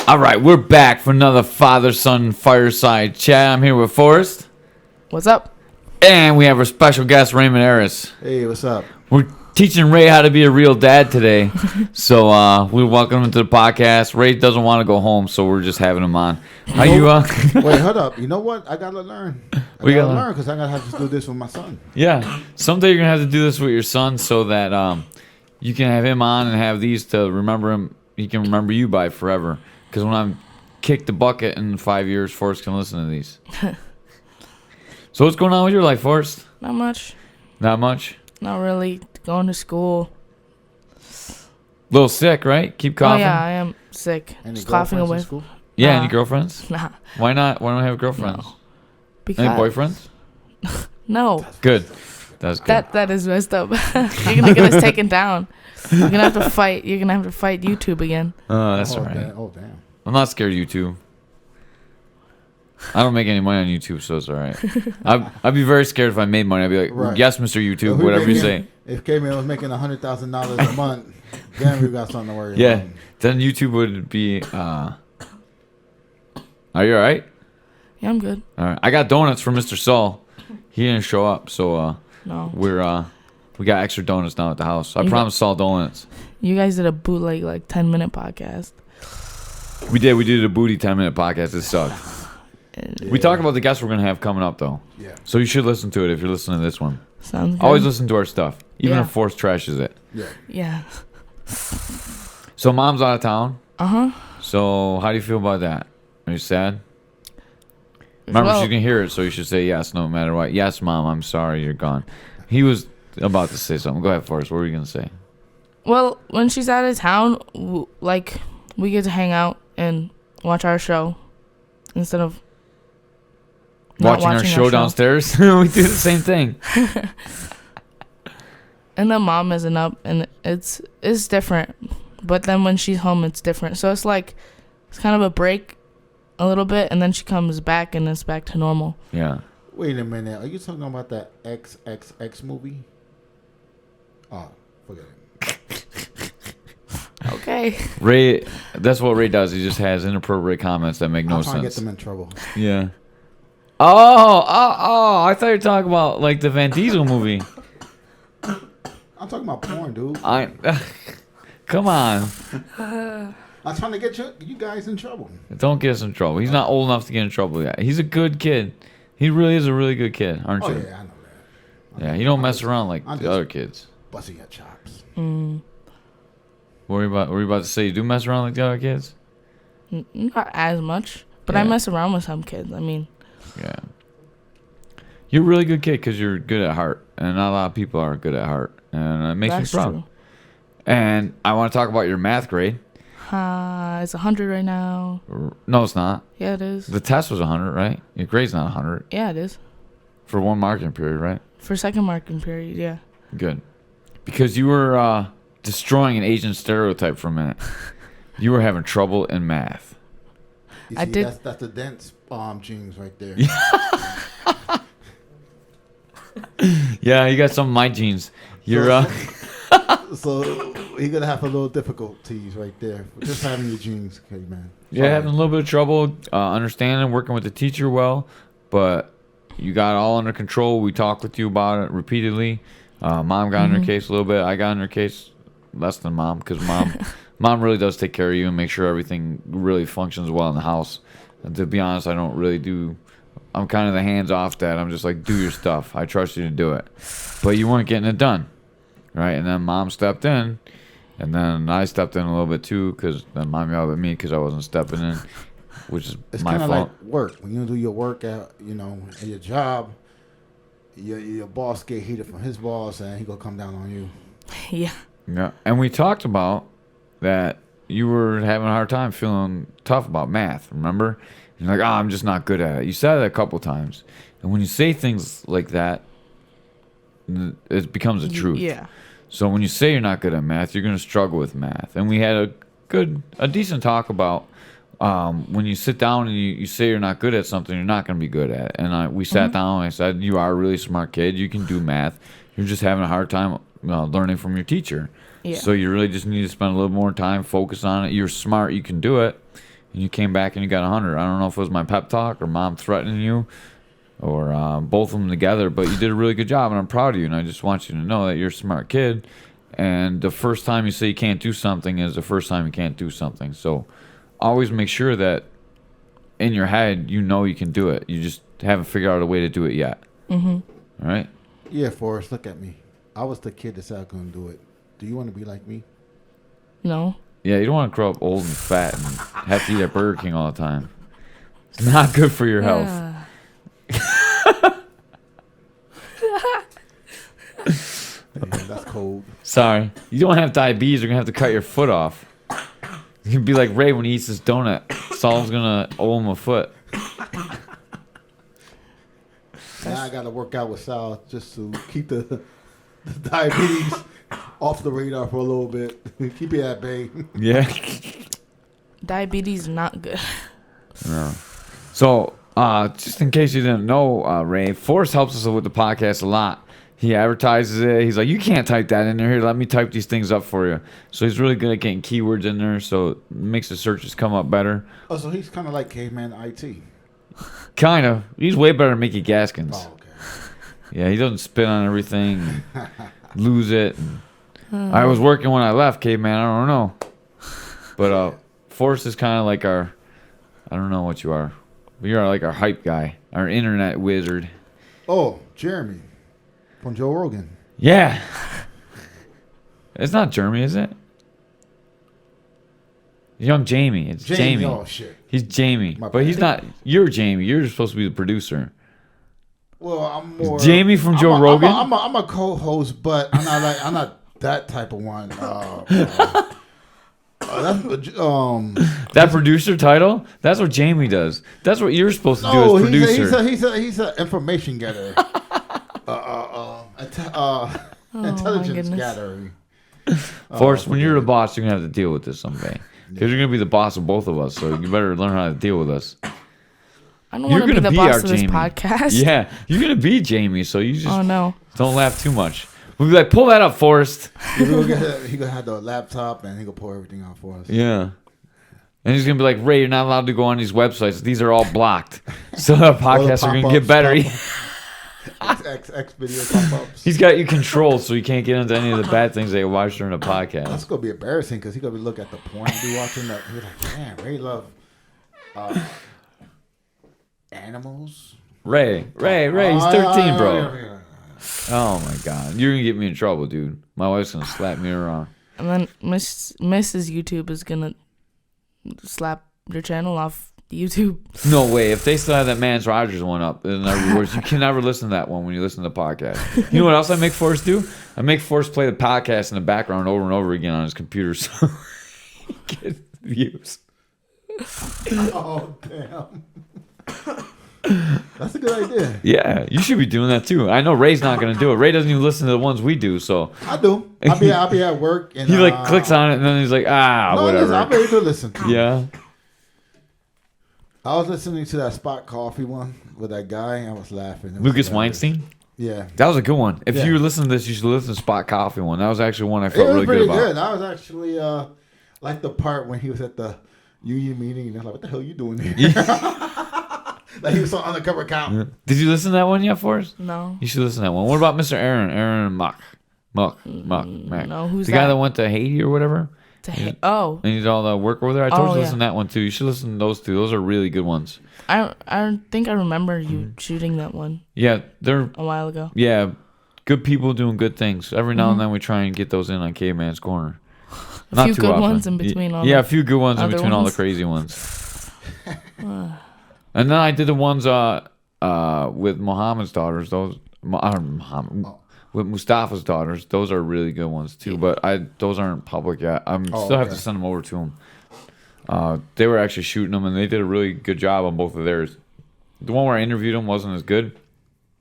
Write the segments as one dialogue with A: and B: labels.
A: All right, we're back for another father-son fireside chat. I'm here with Forrest.
B: What's up?
A: And we have our special guest, Raymond Harris.
C: Hey, what's up?
A: We're teaching Ray how to be a real dad today. So we welcome him to the podcast. Ray doesn't want to go home, so we're just having him on. How you?
C: Wait, hold up. You know what? I got to learn. I got to learn because I got to have to do this with my son.
A: Yeah. Someday you're going to have to do this with your son so that you can have him on and have these to remember him. He can remember you by forever. Because when I'm kicked the bucket in 5 years, Forrest can listen to these. So what's going on with your life, Forrest?
B: Not much.
A: Not much?
B: Not really. Going to school.
A: Little sick, right? Keep coughing?
B: Oh, yeah, I am sick.
C: Any
B: Just coughing away.
C: school?
A: Yeah, any girlfriends?
B: Nah.
A: Why not? Why don't I have girlfriends?
B: No. Because
A: Any boyfriends?
B: No.
A: Good. That's good.
B: That is messed up. You're gonna get us taken down. You're gonna have to fight. You're gonna have to fight YouTube again.
A: Oh, that's all right.
C: Damn.
A: I'm not scared of YouTube. I don't make any money on YouTube, so it's all right. I'd be very scared if I made money. I'd be like,
C: Right.
A: yes, Mr. YouTube,
C: If
A: whatever you say.
C: If Caveman was making $100,000 a month, then we got something to worry
A: Yeah.
C: about.
A: Then YouTube would be, are you all right?
B: Yeah, I'm good.
A: All right. I got donuts for Mr. Saul. He didn't show up, so
B: No.
A: we got extra donuts now at the house. I
B: You
A: promised Saul donuts.
B: You guys did a bootleg 10-minute podcast.
A: We did. We did a booty 10-minute podcast. It sucked.
C: Yeah.
A: We talked about the guests we're going to have coming up, though.
C: Yeah.
A: So you should listen to it if you're listening to this one.
B: Sounds good.
A: Always listen to our stuff, even
B: Yeah.
A: if Forrest trashes it.
C: Yeah.
B: Yeah.
A: So mom's out of town.
B: Uh-huh.
A: So how do you feel about that? Are you sad? Remember,
B: Well-
A: she's going to hear it, so you should say yes no matter what. Yes, Mom, I'm sorry you're gone. He was about to say something. Go ahead, Forrest. What were you going to say?
B: Well, when she's out of town, we get to hang out and watch our show instead of not
A: Watching our show downstairs? We do the same thing.
B: And then mom isn't up, and it's different. But then when she's home, it's different. So it's kind of a break a little bit, and then she comes back, and it's back to normal.
A: Yeah.
C: Wait a minute. Are you talking about that XXX movie? Oh, forget it.
B: Okay.
A: Ray, that's what Ray does. He just has inappropriate comments that make no
C: I'm trying to get
A: sense.
C: them in trouble.
A: Yeah. Oh, I thought you were talking about like the Van Diesel movie.
C: I'm talking about porn, dude.
A: Come on.
C: I'm trying to get you guys in trouble.
A: Don't get us in trouble. He's not old enough to get in trouble yet. He's a good kid. He really is a really good kid, aren't
C: Oh,
A: you?
C: yeah, I know that.
A: Yeah, you don't mess around like
C: I'm
A: the
C: just-
A: other kids.
C: Busting your chops.
A: What were you about to say? You do mess around like the other kids?
B: Not as much, but
A: Yeah.
B: I mess around with some kids. I mean,
A: Yeah. You're a really good kid because you're good at heart. And not a lot of people are good at heart. And it makes
B: that's
A: me proud.
B: true.
A: And I want to talk about your math grade.
B: It's 100 right now.
A: No, it's not.
B: Yeah, it is.
A: The test was 100, right? Your grade's not 100.
B: Yeah, it is.
A: For one marking period, right?
B: For second marking period, yeah.
A: Good. Because you were destroying an Asian stereotype for a minute. You were having trouble in math.
C: You
B: I
C: see,
B: did-
C: That's the dense genes right there.
A: Yeah, you got some of my genes. You're
C: So you're gonna have a little difficulties right there for just having your genes, okay, man.
A: yeah, having a little bit of trouble understanding, working with the teacher well, but you got it all under control. We talked with you about it repeatedly. Mom got in her case a little bit. I got in her case less than mom because mom really does take care of you and make sure everything really functions well in the house. And to be honest, I don't really do. I'm kind of the hands off dad. I'm just like, do your stuff. I trust you to do it. But you weren't getting it done, right? And then mom stepped in, and then I stepped in a little bit too because then mom yelled at me because I wasn't stepping in, which is
C: It's
A: my
C: kind of
A: fault.
C: like work. When you do your work at at your job, your boss get heated from his boss, and he gonna come down on you.
B: Yeah.
A: Yeah, and we talked about that you were having a hard time feeling tough about math, remember? And you're like, I'm just not good at it. You said it a couple times. And when you say things like that, it becomes a truth.
B: Yeah.
A: So when you say you're not good at math, you're going to struggle with math. And we had a decent talk about when you sit down and you say you're not good at something, you're not going to be good at it. And we sat down and I said, you are a really smart kid. You can do math. You're just having a hard time learning from your teacher.
B: Yeah.
A: So you really just need to spend a little more time, focus on it. You're smart. You can do it. and you came back and you got 100. I don't know if it was my pep talk or mom threatening you or both of them together, but you did a really good job, and I'm proud of you, and I just want you to know that you're a smart kid, and the first time you say you can't do something is the first time you can't do something. So always make sure that in your head you know you can do it. You just haven't figured out a way to do it yet. All right?
C: Yeah, Forrest, look at me. I was the kid that said I couldn't do it. Do you want to be like me?
B: No.
A: Yeah, you don't want to grow up old and fat and have to eat at Burger King all the time. It's not good for your health.
C: Yeah, that's cold.
A: Sorry. You don't have diabetes. You're going to have to cut your foot off. You can be like Ray when he eats his donut. Saul's going to owe him a foot.
C: Now I got to work out with Sal just to keep the diabetes off the radar for a little bit. Keep it at bay.
A: Yeah.
B: Diabetes not good.
A: No. So, just in case you didn't know, Ray, Forrest helps us with the podcast a lot. He advertises it. He's like, you can't type that in there. Here, let me type these things up for you. So he's really good at getting keywords in there, so it makes the searches come up better.
C: Oh, so he's kind of like Caveman IT.
A: Kind of. He's way better than Mickey Gaskins.
C: Oh, okay.
A: Yeah, he doesn't spit on everything and lose it. I was working when I left, Caveman. I don't know. But Forrest is kind of like our, I don't know what you are. But you're like our hype guy, our internet wizard.
C: Oh, Jeremy from Joe Rogan.
A: Yeah. It's not Jeremy, is it? Young Jamie. It's Jamie.
C: Oh, shit.
A: He's Jamie.
C: My
A: But
C: bad.
A: he's not. You're Jamie. You're supposed to be the producer.
C: Well, I'm more
A: Jamie from Joe Rogan?
C: I'm a co-host, but I'm not that type of one.
A: That producer title? That's what Jamie does. That's what you're supposed to do as producer.
C: He's an information getter. Intelligence
B: goodness.
C: gathering.
A: Forrest, when you're the boss, you're going to have to deal with this someday. Because you're going to be the boss of both of us, so you better learn how to deal with us.
B: I don't want to be the boss of this
A: Jamie.
B: podcast.
A: Yeah, you're going to be Jamie, so you just
B: no.
A: don't laugh too much. We'll be like, pull that up, Forrest.
C: He gonna have the laptop and he gonna pull everything out for us.
A: Yeah. And he's going to be like, Ray, you're not allowed to go on these websites. These are all blocked. So the podcasts are going to get better.
C: X video pop-ups.
A: He's got you controlled, so you can't get into any of the bad things that you watch during the podcast.
C: That's gonna be embarrassing because he's gonna be looking at the porn he be watching. That he's like, man, Ray love animals.
A: Ray, he's 13, bro. Oh my God, you're gonna get me in trouble, dude. My wife's gonna slap me around.
B: And then Mrs. YouTube is gonna slap your channel off YouTube.
A: No way. If they still have that Mans Rogers one up in their rewards, you can never listen to that one when you listen to the podcast. You know what else I make Forrest do? I make Forrest play the podcast in the background over and over again on his computer so he gets views.
C: Oh damn. That's a good idea.
A: Yeah, you should be doing that too. I know Ray's not gonna do it. Ray doesn't even listen to the ones we do, so
C: I do. I'll be at work and
A: he like clicks on it and then he's like, whatever.
C: I'll be able to listen.
A: Yeah.
C: I was listening to that Spot Coffee one with that guy. I was laughing. It was
A: Lucas
C: hilarious.
A: Weinstein.
C: Yeah,
A: That was a good one. If
C: Yeah.
A: you were listening to this, you should listen to Spot Coffee one. That was actually one I
C: it
A: felt
C: was
A: really
C: pretty
A: good about.
C: good. I was actually like the part when he was at the union meeting and I was like, "What the hell are you doing here?" Like he was on undercover cop.
A: Did you listen to that one yet, Forrest?
B: No.
A: You should listen to that one. What about Mr. Aaron Mack? Mack.
B: No, who's
A: the guy
B: that?
A: that went to Haiti or whatever?
B: Oh.
A: And he did all the work over there. I told you to
B: yeah.
A: listen to that one too. You should listen to those two. Those are really good ones.
B: I think I remember you shooting that one
A: Yeah, they're
B: a while ago.
A: good people doing good things. Every now and then we try and get those in on Caveman's Corner.
B: A few good ones in between all
A: a
B: the
A: few good ones in
B: other
A: between all the
B: ones.
A: crazy ones. And then I did the ones with Muhammad's daughters. Those with Mustafa's daughters. Those are really good ones too. But those aren't public yet. I still have to send them over to them. They were actually shooting them, and they did a really good job on both of theirs. The one where I interviewed them wasn't as good.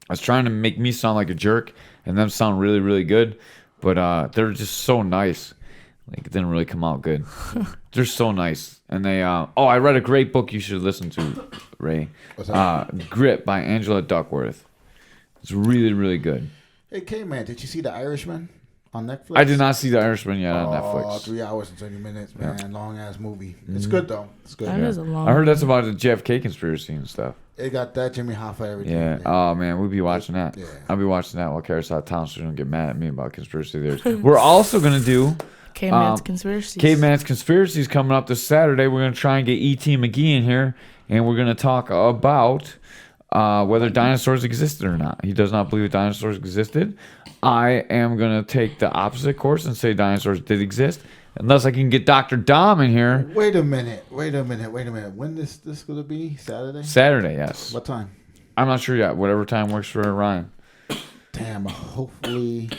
A: I was trying to make me sound like a jerk and them sound really, really good, but they're just so nice. Like, it didn't really come out good. They're so nice. And they, I read a great book you should listen to, Ray.
C: What's that?
A: Grit by Angela Duckworth. It's really, really good.
C: Hey, K-Man, did you see The Irishman on Netflix?
A: I did not see The Irishman yet on Netflix.
C: 3 hours and 30 minutes, man. Long ass movie. It's good though. It's good.
B: That is a long.
A: I heard that's about the JFK conspiracy and stuff.
C: It got that Jimmy Hoffa everything.
A: Yeah. Oh man, we'll be watching that.
C: Yeah.
A: I'll be watching that while Carousel Townsend don't get mad at me about conspiracy theories. We're also gonna do
B: Caveman's conspiracies.
A: Caveman's conspiracies coming up this Saturday. We're gonna try and get E.T. McGee in here, and we're gonna talk about whether dinosaurs existed or not. He does not believe dinosaurs existed. I am gonna take the opposite course and say dinosaurs did exist, unless I can get Dr. Dom in here.
C: Wait a minute. When this gonna be? Saturday?
A: Saturday, yes.
C: What time?
A: I'm not sure yet. Whatever time works for Ryan.
C: Damn, hopefully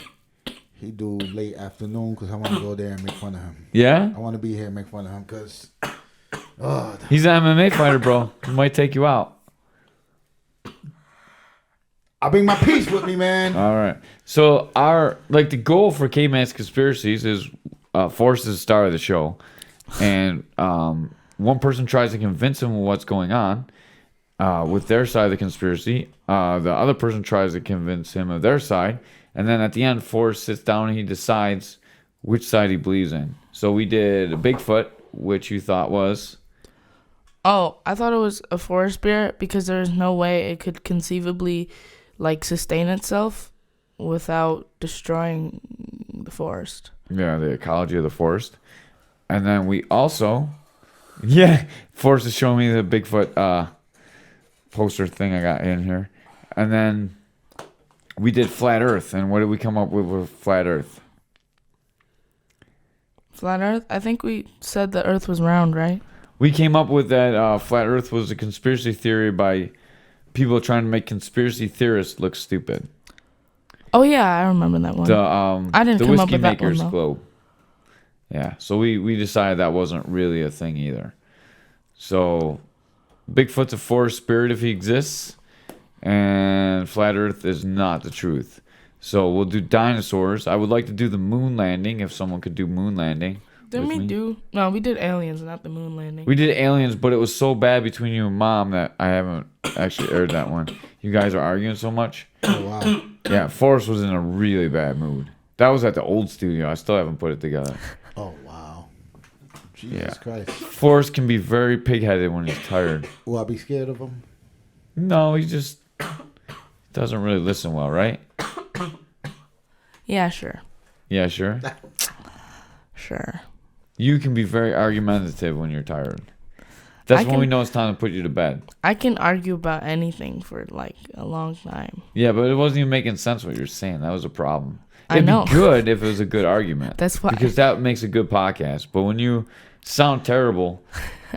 C: he do late afternoon because I want to go there and make fun of him.
A: Yeah?
C: I want to be here and make fun of him because
A: He's an MMA fighter, bro. He might take you out.
C: I bring my peace with me, man.
A: All right. So the goal for Caveman's Conspiracies is Forrest is the star of the show, and one person tries to convince him of what's going on with their side of the conspiracy. The other person tries to convince him of their side, and then at the end, Forrest sits down and he decides which side he believes in. So we did a Bigfoot, which you thought was.
B: Oh, I thought it was a forest spirit because there's no way it could conceivably sustain itself without destroying the forest.
A: Yeah, the ecology of the forest. And then we also, Forrest is showing me the Bigfoot poster thing I got in here. And then we did Flat Earth. And what did we come up with Flat Earth?
B: Flat Earth? I think we said the Earth was round, right?
A: We came up with that Flat Earth was a conspiracy theory by people trying to make conspiracy theorists look stupid.
B: Oh yeah, I remember that one. I didn't
A: the
B: come
A: Whiskey
B: up with that one,
A: Maker's
B: though.
A: Globe. Yeah, so we decided that wasn't really a thing either. So Bigfoot's a forest spirit if he exists, and Flat Earth is not the truth. So we'll do dinosaurs. I would like to do the moon landing if someone could do moon landing.
B: Didn't we do? No, we did aliens, not the moon landing.
A: We did aliens, but it was so bad between you and Mom that I haven't actually aired that one. You guys are arguing so much.
C: Oh, wow.
A: Yeah, Forrest was in a really bad mood. That was at the old studio. I still haven't put it together.
C: Oh, wow. Jesus Christ.
A: Forrest can be very pig-headed when he's tired.
C: Will I be scared of him?
A: No, he just doesn't really listen well, right?
B: Yeah, sure.
A: Yeah, sure.
B: Sure.
A: You can be very argumentative when you're tired. That's when we know it's time to put you to bed.
B: I can argue about anything for a long time.
A: Yeah, but it wasn't even making sense what you're saying. That was a problem.
B: I
A: It'd
B: know.
A: be good if it was a good argument.
B: That's why.
A: Because that makes a good podcast. But when you sound terrible.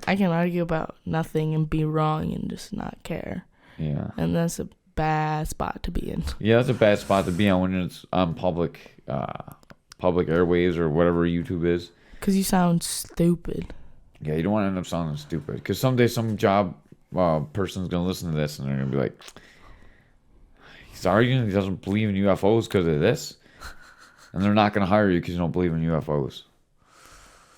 B: I can argue about nothing and be wrong and just not care.
A: Yeah.
B: And that's a bad spot to be in.
A: Yeah, that's a bad spot to be on when it's on public airwaves or whatever YouTube is.
B: Because you sound stupid.
A: Yeah, you don't want to end up sounding stupid. Because someday some job person's going to listen to this and they're going to be like, he's arguing he doesn't believe in UFOs because of this. And they're not going to hire you because you don't believe in UFOs.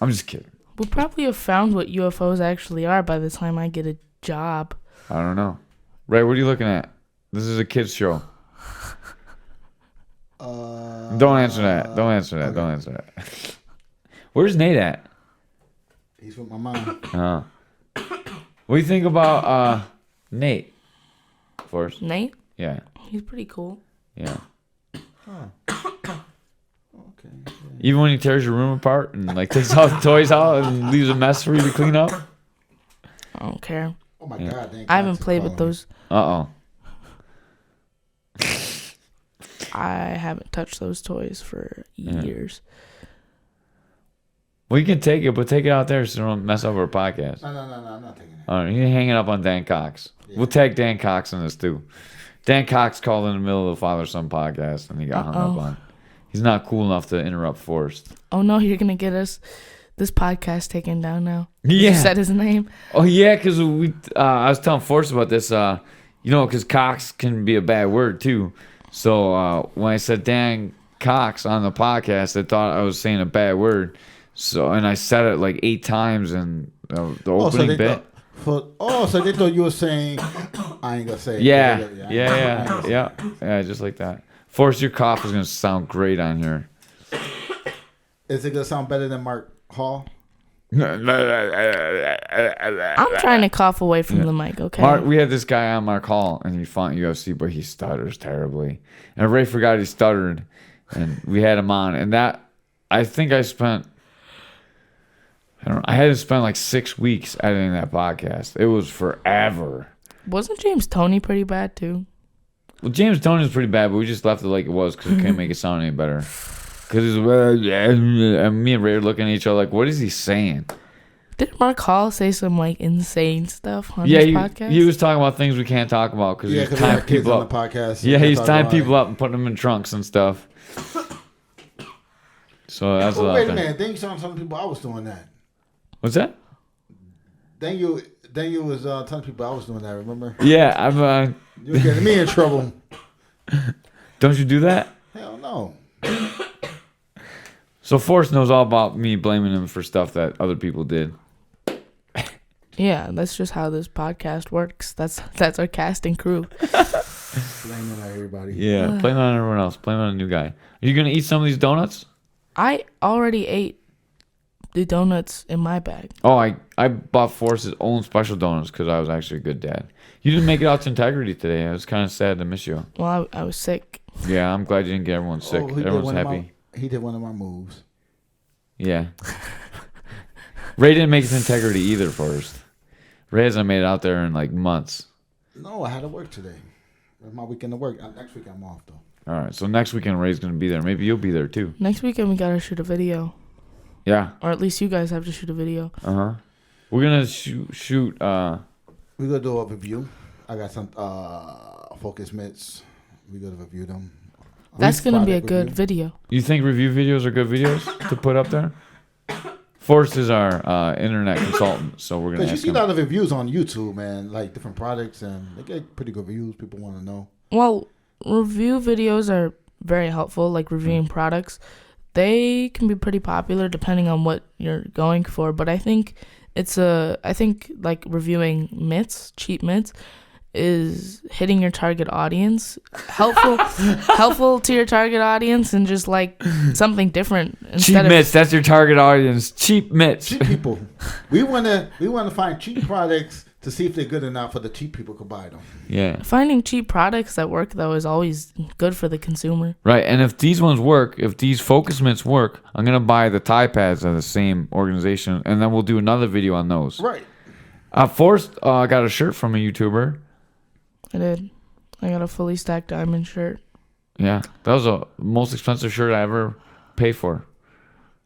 A: I'm just kidding.
B: We'll probably have found what UFOs actually are by the time I get a job.
A: I don't know. Ray, what are you looking at? This is a kid's show. Don't answer that. Don't answer that. Okay. Don't answer that. Where's Nate at?
C: He's with my mom.
A: What do you think about Nate? Forrest?
B: Nate?
A: Yeah.
B: He's pretty cool.
A: Yeah.
C: Huh. Okay. Yeah.
A: Even when he tears your room apart and takes all the toys out and leaves a mess for you to clean up?
B: I don't care.
C: Oh my God.
B: I haven't played with those.
A: Uh-oh.
B: I haven't touched those toys for years.
A: Well, you can take it, but take it out there so you don't mess up our podcast.
C: No, I'm not taking it.
A: All right, you can hang it up on Dan Cox. Yeah. We'll tag Dan Cox in this too. Dan Cox called in the middle of the father-son podcast, and he got hung up on. He's not cool enough to interrupt Forrest.
B: Oh, no, you're going to get this podcast taken down now.
A: Yeah.
B: You said his name.
A: Oh, yeah, because I was telling Forrest about this, because Cox can be a bad word too. So when I said Dan Cox on the podcast, they thought I was saying a bad word. So, and I said it 8 times in the opening bit.
C: So they thought you were saying, I ain't gonna say it.
A: Yeah, just like that. Forrest, your cough is gonna sound great on here.
C: Is it gonna sound better than Mark Hall?
B: I'm trying to cough away from the mic, okay?
A: Mark, we had this guy on Mark Hall, and he fought UFC, but he stutters terribly. And Ray forgot he stuttered, and we had him on. And that, I think I spent, I had to spend like 6 weeks editing that podcast. It was forever.
B: Wasn't James Toney pretty bad, too?
A: Well, James Toney was pretty bad, but we just left it like it was because we couldn't make it sound any better. Because me and Ray were looking at each other like, what is he saying?
B: Did Mark Hall say some like insane stuff on his podcast?
A: He was talking about things we can't talk about because he's tying people up.
C: On the podcast,
A: so he's tying people up and putting them in trunks and stuff. So that's
C: wait a minute. Then you saw some people I was doing that.
A: What's that?
C: Then you was telling people I was doing that. Remember?
A: Yeah, I'm.
C: You're getting me in trouble.
A: Don't you do that?
C: Hell no.
A: So Forrest knows all about me blaming him for stuff that other people did.
B: Yeah, that's just how this podcast works. That's our casting crew.
C: Blaming on everybody.
A: Yeah, blame it on everyone else. Blame it on a new guy. Are you gonna eat some of these donuts?
B: I already ate the donuts in my bag.
A: Oh, I bought Forrest's own special donuts because I was actually a good dad. You didn't make it out to Integrity today. I was kind of sad to miss you.
B: Well, I was sick.
A: Yeah, I'm glad you didn't get everyone sick. Everyone's happy.
C: He did one of my moves.
A: Yeah. Ray didn't make it to Integrity either, Forrest. Ray hasn't made it out there in like months.
C: No, I had to work today. It's my weekend to work. Next week I'm off though.
A: All right, so next weekend Ray's gonna be there. Maybe you'll be there too.
B: Next weekend we gotta shoot a video.
A: Yeah.
B: Or at least you guys have to shoot a video.
A: We're gonna shoot.
C: We're gonna do a review. I got some focus mitts. We're gonna review them.
B: That's gonna be a good video.
A: You think review videos are good videos to put up there? Forrest is our internet consultant, so we're gonna.
C: Because you
A: ask
C: see
A: him.
C: a lot of reviews on YouTube, man, like different products, and they get pretty good reviews. People want to know.
B: Well, review videos are very helpful, like reviewing products. They can be pretty popular depending on what you're going for, but I think like reviewing mitts, cheap mitts, is hitting your target audience, helpful to your target audience, and just like something different.
A: Cheap mitts, that's your target audience. Cheap mitts.
C: Cheap people. We wanna find cheap products to see if they're good enough for the cheap people could buy them.
A: Yeah.
B: Finding cheap products that work though is always good for the consumer.
A: Right, and if these ones work, if these focus mitts work, I'm gonna buy the tie pads of the same organization, and then we'll do another video on those.
C: Right.
A: Forrest got a shirt from a YouTuber.
B: I did. I got a fully stacked diamond shirt.
A: Yeah, that was the most expensive shirt I ever paid for.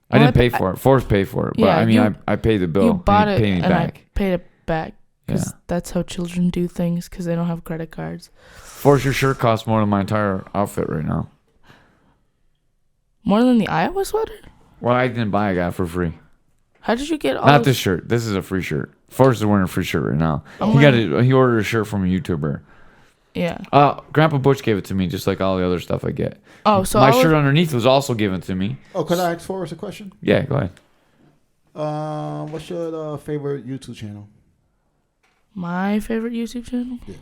A: I didn't pay for it. Forrest paid for it, but yeah, I paid the bill.
B: You bought
A: and
B: it,
A: paid me
B: and
A: back.
B: I paid it back. Because that's how children do things, because they don't have credit cards.
A: Forrest, your shirt costs more than my entire outfit right now.
B: More than the Iowa sweater?
A: Well, I didn't buy it. I got it for free.
B: How did you get all
A: Not this shirt. This is a free shirt. Forrest is wearing a free shirt right now. He ordered a shirt from a YouTuber.
B: Yeah.
A: Grandpa Butch gave it to me, just like all the other stuff I get.
B: Oh, so
A: my shirt underneath was also given to me.
C: Oh, could I ask Forrest a question?
A: Yeah, go ahead.
C: What's your favorite YouTube channel?
B: My favorite YouTube channel?
C: Yeah.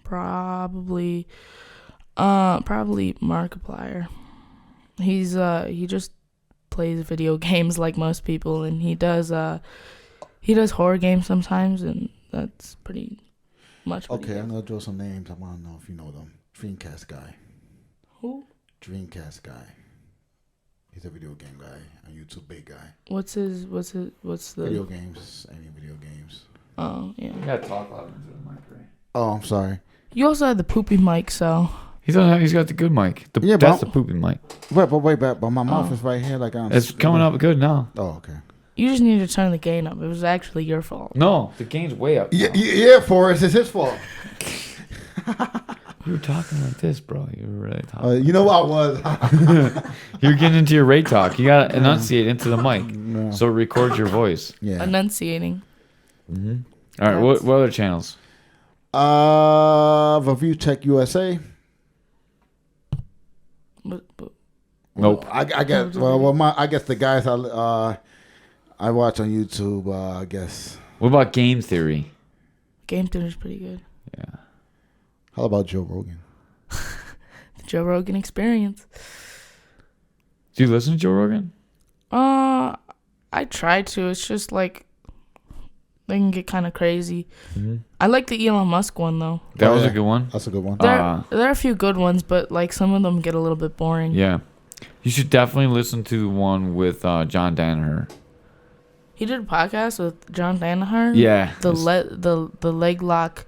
B: Probably Markiplier. He just plays video games like most people, and he does horror games sometimes, and that's pretty much.
C: Okay, I'm gonna draw some names. I want to know if you know them. Dreamcast guy.
B: Who?
C: Dreamcast guy. He's a video game guy, a YouTube big guy.
B: What's the
C: video games? Any video games?
B: Oh yeah.
A: You gotta talk loud into the mic, right?
C: Oh, I'm sorry.
B: You also have the poopy mic, so.
A: He's got the good mic. That's the poopy mic.
C: Wait, but my mouth is right here, like I'm.
A: It's coming up good now.
C: Oh, okay.
B: You just need to turn the gain up. It was actually your fault.
A: No, the gain's way up.
C: Yeah, Forrest, it's his fault.
A: You were talking like this, bro. You were really talking.
C: You know what I was.
A: You're getting into your Ray talk. You gotta enunciate into the mic, so it records your voice.
B: Yeah. Enunciating.
A: Mm-hmm. All right. What other channels?
C: Review Tech USA.
A: Nope.
C: I guess. I guess the guys I watch on YouTube. I guess.
A: What about Game Theory?
B: Game Theory is pretty good.
A: Yeah.
C: How about Joe Rogan?
B: The Joe Rogan Experience.
A: Do you listen to Joe Rogan?
B: I try to. It's just like they can get kind of crazy. Mm-hmm. I like the Elon Musk one though.
A: That was a good one.
C: That's a good one.
B: There are a few good ones, but like some of them get a little bit boring.
A: Yeah, you should definitely listen to one with John Danaher.
B: He did a podcast with John Danaher.
A: Yeah,
B: the leg lock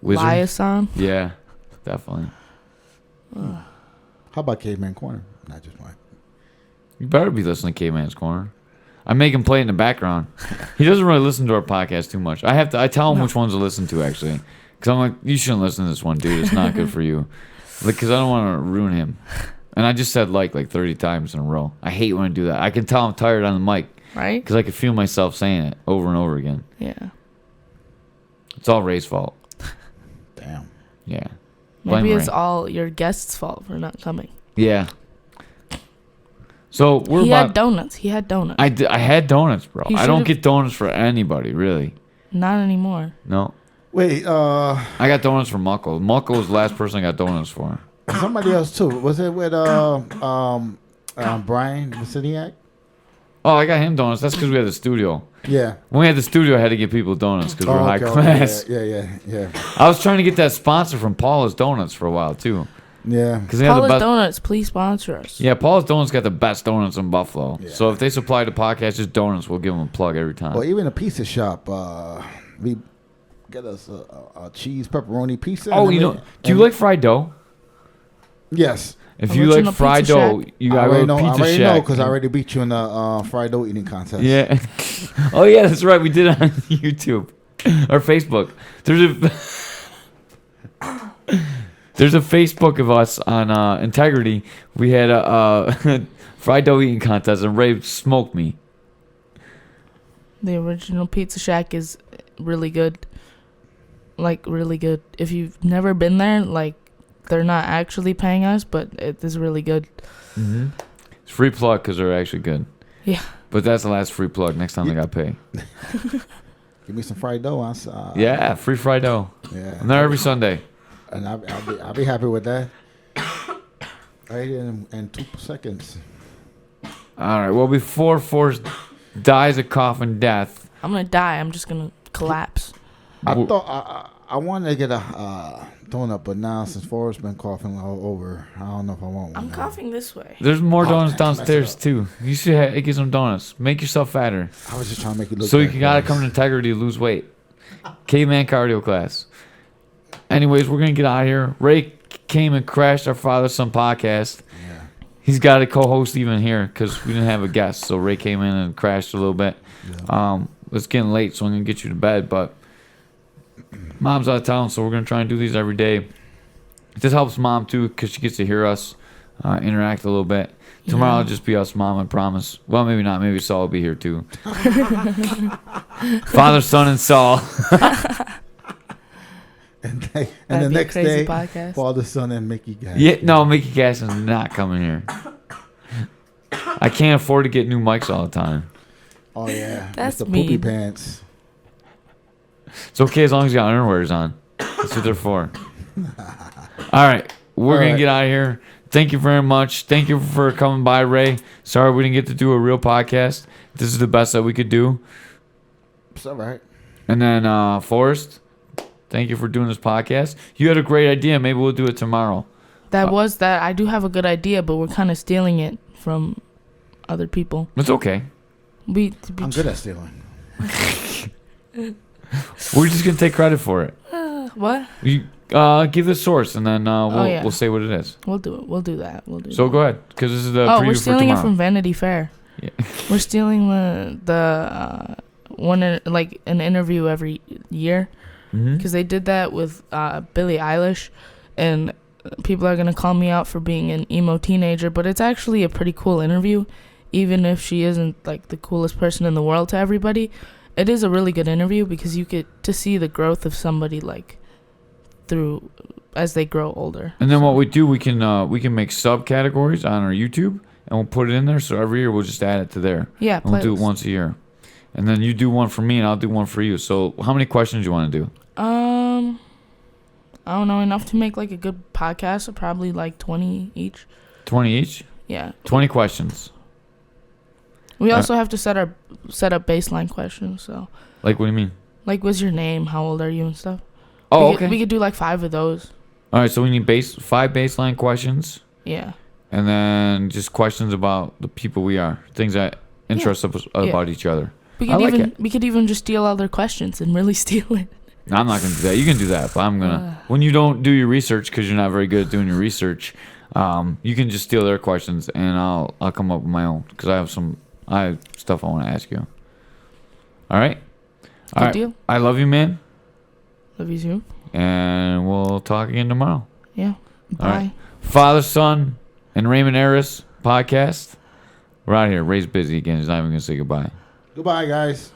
A: wizard.
B: liaison.
A: Yeah, definitely.
C: How about Caveman Corner? Not just mine.
A: You better be listening to Caveman's Corner. I make him play it in the background. He doesn't really listen to our podcast too much. I tell him which ones to listen to actually, because I'm like, you shouldn't listen to this one, dude. It's not good for you, because I don't want to ruin him. And I just said like 30 times in a row. I hate when I do that. I can tell I'm tired on the mic,
B: right?
A: Because I can feel myself saying it over and over again.
B: Yeah.
A: It's all Ray's fault.
C: Damn.
A: Yeah.
B: Maybe it's
A: Ray.
B: all your guest's fault for not coming.
A: Yeah. So
B: He had donuts.
A: I had donuts, bro.
B: He
A: I don't
B: should've-
A: get donuts for anybody, really.
B: Not anymore.
A: No.
C: Wait,
A: I got donuts for Muckle. Muckle was the last person I got donuts for.
C: somebody else too. Was it with Brian Vasiniak?
A: Oh, I got him donuts. That's because we had the studio.
C: Yeah.
A: When we had the studio, I had to get people donuts because we're high
C: okay,
A: class.
C: Yeah.
A: I was trying to get that sponsor from Paula's Donuts for a while, too.
C: Yeah.
A: Because they have the
B: Paula's
A: best.
B: Donuts, please sponsor us.
A: Yeah, Paula's Donuts got the best donuts in Buffalo.
C: Yeah.
A: So if they supply the podcast just donuts, we'll give them a plug every time.
C: Well, even a pizza shop, we get us a cheese pepperoni pizza.
A: Oh, do you like fried dough?
C: Yes.
A: If you
B: Original
A: like fried
B: Pizza
A: dough,
B: Shack.
A: you
C: I
A: got to
C: already
A: go
C: know.
A: to
C: I
A: Pizza
C: already
A: Shack.
C: know because I already beat you in the fried dough eating contest.
A: Yeah. Oh, yeah, that's right. We did it on YouTube or Facebook. There's a Facebook of us on Integrity. We had a fried dough eating contest, and Ray smoked me.
B: The original Pizza Shack is really good. Like, really good. If you've never been there, like, they're not actually paying us, but it is really good.
A: Mm-hmm. It's free plug because they're actually good.
B: Yeah.
A: But that's the last free plug. Next time they got to pay.
C: Give me some fried dough.
A: Yeah, free fried dough.
C: Yeah.
A: I'm there every Sunday.
C: And I'll be happy with that. Right in 2 seconds.
A: All right. Well, before Forrest dies a coffin death.
B: I'm going to die. I'm just going to collapse.
C: I thought I wanted to get a donut, but now since Forrest's been coughing all over, I don't know if I want one.
B: I'm
C: now.
B: coughing this way.
A: There's more donuts
C: damn,
A: downstairs,
C: mess
A: too. You should get some donuts. Make yourself fatter.
C: I was just trying to make it look
A: So you
C: better.
A: got to come to Integrity to lose weight. Caveman cardio class. Anyways, we're going to get out of here. Ray came and crashed our father-son podcast.
C: Yeah.
A: He's got a co-host even here because we didn't have a guest. So Ray came in and crashed a little bit.
C: Yeah.
A: It's getting late, so I'm going to get you to bed. But Mom's out of town, so we're going to try and do these every day. This helps Mom, too, because she gets to hear us interact a little bit. Tomorrow it'll just be us, Mom, I promise. Well, maybe not. Maybe Saul will be here, too. Father, Son, and Saul.
C: And
B: That'd
C: the
B: be a
C: next
B: crazy
C: day,
B: podcast.
C: Father, Son, and Mickey Gass.
A: Yeah, no, Mickey Cass is not coming here. I can't afford to get new mics all the time.
C: Oh yeah,
B: That's
C: Mr. Poopy
B: mean.
C: Pants.
A: It's okay as long as you got underwears on. That's what they're for. All right, we're going to get out of here. Thank you very much. Thank you for coming by, Ray. Sorry we didn't get to do a real podcast. This is the best that we could do.
C: It's all right.
A: And then Forrest, thank you for doing this podcast. You had a great idea. Maybe we'll do it tomorrow.
B: That I do have a good idea, but we're kind of stealing it from other people.
A: It's okay.
C: I'm good at stealing.
A: We're just going to take credit for it.
B: What?
A: You give the source, and then we'll say what it is.
B: We'll do it. We'll do that.
A: So go ahead, because this is the
B: Oh,
A: preview
B: we're
A: for
B: stealing it
A: tomorrow.
B: from Vanity Fair.
A: Yeah.
B: We're stealing the one like an interview every year because they did that with Billie Eilish, and people are gonna call me out for being an emo teenager, but it's actually a pretty cool interview, even if she isn't like the coolest person in the world to everybody. It is a really good interview because you get to see the growth of somebody like through as they grow older.
A: And then what we do, we can make subcategories on our YouTube, and we'll put it in there. So every year we'll just add it to there.
B: Yeah,
A: and we'll do it once a year. And then you do one for me, and I'll do one for you. So how many questions you want to do?
B: I don't know, enough to make like a good podcast, so probably like 20 each.
A: 20 each?
B: Yeah.
A: 20 questions.
B: We also have to set up baseline questions. So.
A: Like, what do you mean?
B: Like, what's your name? How old are you and stuff?
A: Oh, okay.
B: We could do like 5 of those.
A: All right, so we need 5 baseline questions.
B: Yeah.
A: And then just questions about the people we are, things that interest us about each other.
B: We could even just steal all their questions and really steal it.
A: I'm not gonna do that. You can do that, but I'm gonna. When you don't do your research because you're not very good at doing your research, you can just steal their questions and I'll come up with my own because I have stuff I want to ask you. All right.
B: Good deal.
A: I love you, man.
B: Love you too.
A: And we'll talk again tomorrow.
B: Yeah. Bye.
A: All right. Father, Son, and Raymond Harris podcast. We're out here. Ray's busy again. He's not even gonna say goodbye.
C: Goodbye, guys.